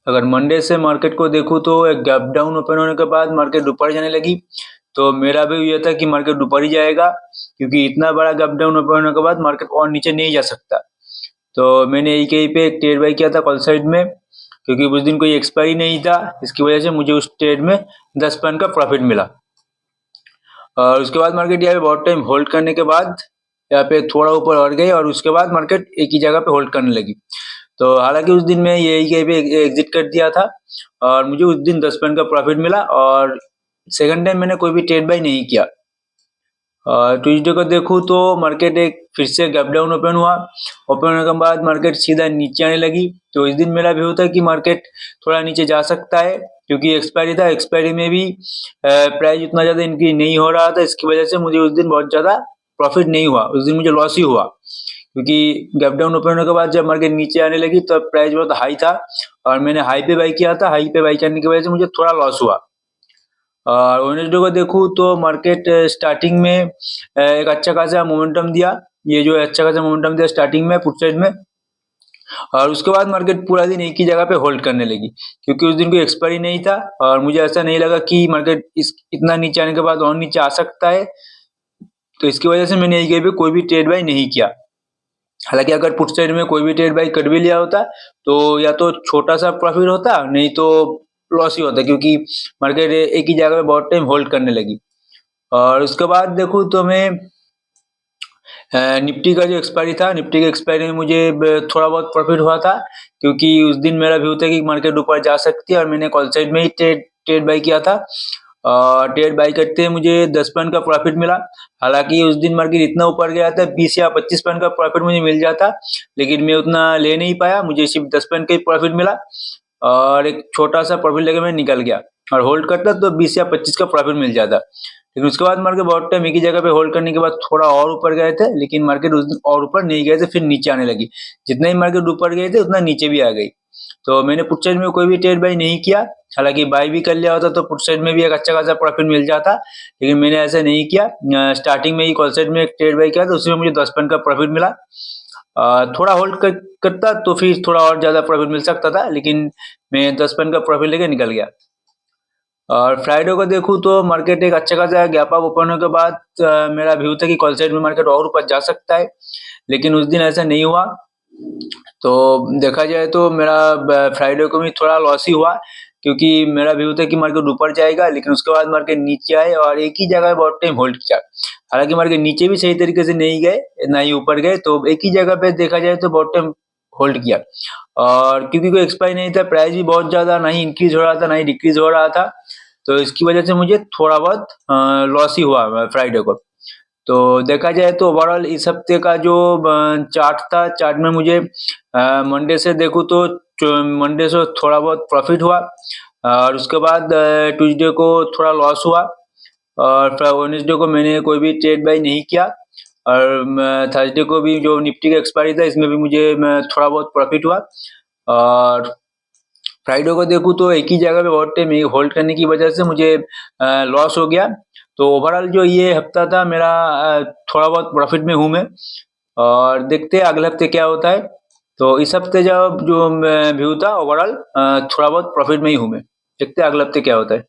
अगर मंडे से मार्केट को देखूँ तो एक गैप डाउन ओपन होने के बाद मार्केट ऊपर जाने लगी, तो मेरा भी ये था कि मार्केट ऊपर ही जाएगा, क्योंकि इतना बड़ा गैप डाउन ओपन होने के बाद मार्केट और नीचे नहीं जा सकता। तो मैंने कहीं पे एक ट्रेड बाई किया था कॉल साइड में, क्योंकि उस दिन कोई एक्सपायरी नहीं था, इसकी वजह से मुझे उस ट्रेड में 10 पॉइंट का प्रॉफिट मिला। और उसके बाद मार्केट यहाँ पे बहुत टाइम होल्ड करने के बाद यहाँ पे थोड़ा ऊपर और गई, और उसके बाद मार्केट एक ही जगह पे होल्ड करने लगी। तो हालांकि उस दिन मैं यही कहीं पे एग्जिट कर दिया था, और मुझे उस दिन 10 पॉइंट का प्रॉफिट मिला, और सेकंड टाइम मैंने कोई भी ट्रेड बाई नहीं किया। ट्यूसडे को देखूँ तो मार्केट एक फिर से गैप डाउन ओपन हुआ। ओपन होने के बाद मार्केट सीधा नीचे आने लगी। तो इस दिन मेरा व्यू था कि मार्केट थोड़ा नीचे जा सकता है, क्योंकि एक्सपायरी था, एक्सपायरी में भी प्राइस उतना ज़्यादा इंक्रीज नहीं हो रहा था। इसकी वजह से मुझे उस दिन बहुत ज़्यादा प्रॉफिट नहीं हुआ, उस दिन मुझे लॉस ही हुआ, क्योंकि गैप डाउन ओपन होने के बाद जब मार्केट नीचे आने लगी तब प्राइस बहुत हाई था, और मैंने हाई पे बाई किया था। हाई पे बाई करने की वजह से मुझे थोड़ा लॉस हुआ। और वेडनेसडे को देखूँ तो मार्केट स्टार्टिंग में एक अच्छा खासा मोमेंटम दिया। ये जो अच्छा खासा मोमेंटम दिया स्टार्टिंग में पुट साइड में, और उसके बाद मार्केट पूरा दिन एक ही जगह पे होल्ड करने लगी, क्योंकि उस दिन कोई एक्सपायरी नहीं था, और मुझे ऐसा नहीं लगा कि मार्केट इस इतना नीचे आने के बाद और नीचे आ सकता है। तो इसकी वजह से मैंने ये पे कोई भी ट्रेड बाई नहीं किया। हालांकि अगर पुट साइड में कोई भी ट्रेड बाई कर भी लिया होता तो या तो छोटा सा प्रॉफिट होता, नहीं तो लॉस ही होता, क्योंकि मार्केट एक ही जगह पे बहुत टाइम होल्ड करने लगी। और उसके बाद देखूँ तो मैं निफ्टी का जो एक्सपायरी था, निफ्टी के एक्सपायरी में मुझे थोड़ा बहुत प्रॉफिट हुआ था, क्योंकि उस दिन मेरा व्यू था कि मार्केट ऊपर जा सकती है, और मैंने कॉल साइड में ही ट्रेड बाई किया था। ट्रेड बाई करते हुए मुझे 10 पॉइंट का प्रॉफिट मिला। हालांकि उस दिन मार्केट इतना ऊपर गया था, 20 या 25 पॉइंट का प्रॉफिट मुझे मिल जाता, लेकिन मैं उतना ले नहीं पाया, मुझे सिर्फ 10 पॉइंट का ही प्रॉफिट मिला, और एक छोटा सा प्रॉफिट लेके मैं निकल गया। और होल्ड करता तो 20 या 25 का प्रॉफिट मिल जाता। लेकिन उसके बाद मार्केट बहुत टाइम एक ही जगह पे होल्ड करने के बाद थोड़ा और ऊपर गए थे, लेकिन मार्केट उस दिन और ऊपर नहीं गए थे, फिर नीचे आने लगी। जितना ही मार्केट ऊपर गए थे उतना नीचे भी आ गई। तो मैंने पुट साइड में कोई भी ट्रेड बाई नहीं किया। हालांकि बाई भी कर लिया होता तो पुट साइड में भी एक अच्छा खासा प्रॉफिट मिल जाता, लेकिन मैंने ऐसा नहीं किया। स्टार्टिंग में ही कॉल साइड में एक ट्रेड बाई किया, तो उसमें मुझे 10 पॉइंट का प्रॉफिट मिला। थोड़ा होल्ड करता तो फिर थोड़ा और ज्यादा प्रॉफिट मिल सकता था, लेकिन मैं 10 पॉइंट का प्रॉफिट लेके निकल गया। और फ्राइडे को देखूँ तो मार्केट एक अच्छा खासा गैप अप ओपन होने के बाद मेरा व्यू था कि कॉल साइड में मार्केट और ऊपर जा सकता है, लेकिन उस दिन ऐसा नहीं हुआ। तो देखा जाए तो मेरा फ्राइडे को भी थोड़ा लॉस ही हुआ, क्योंकि मेरा व्यू था कि मार्केट ऊपर जाएगा, लेकिन उसके बाद मार्केट नीचे आए और एक ही जगह बहुत टाइम होल्ड किया। हालांकि मार्केट नीचे भी सही तरीके से नहीं गए, ना ही ऊपर गए, तो एक ही जगह पे देखा जाए तो बहुत टाइम होल्ड किया। और क्योंकि कोई एक्सपायरी नहीं था, प्राइस भी बहुत ज्यादा ना ही इंक्रीज हो रहा था ना ही डिक्रीज हो रहा था, तो इसकी वजह से मुझे थोड़ा बहुत लॉस ही हुआ फ्राइडे को। तो देखा जाए तो ओवरऑल इस हफ्ते का जो चार्ट था, चार्ट में मुझे मंडे से देखूँ तो मंडे से थोड़ा बहुत प्रॉफिट हुआ, और उसके बाद ट्यूसडे को थोड़ा लॉस हुआ, और वेडनेसडे को मैंने कोई भी ट्रेड बाई नहीं किया, और थर्सडे को भी जो निफ्टी का एक्सपायरी था इसमें भी मुझे थोड़ा बहुत प्रॉफिट हुआ। और फ्राइडे को देखूँ तो एक ही जगह पे बहुत टाइम होल्ड करने की वजह से मुझे लॉस हो गया। तो ओवरऑल जो ये हफ्ता था मेरा थोड़ा बहुत प्रॉफिट में हूँ मैं, और देखते हैं अगले हफ्ते क्या होता है। तो इस हफ्ते जो व्यू था ओवरऑल थोड़ा बहुत प्रॉफिट में ही हूँ मैं। देखते हैं अगले हफ्ते क्या होता है।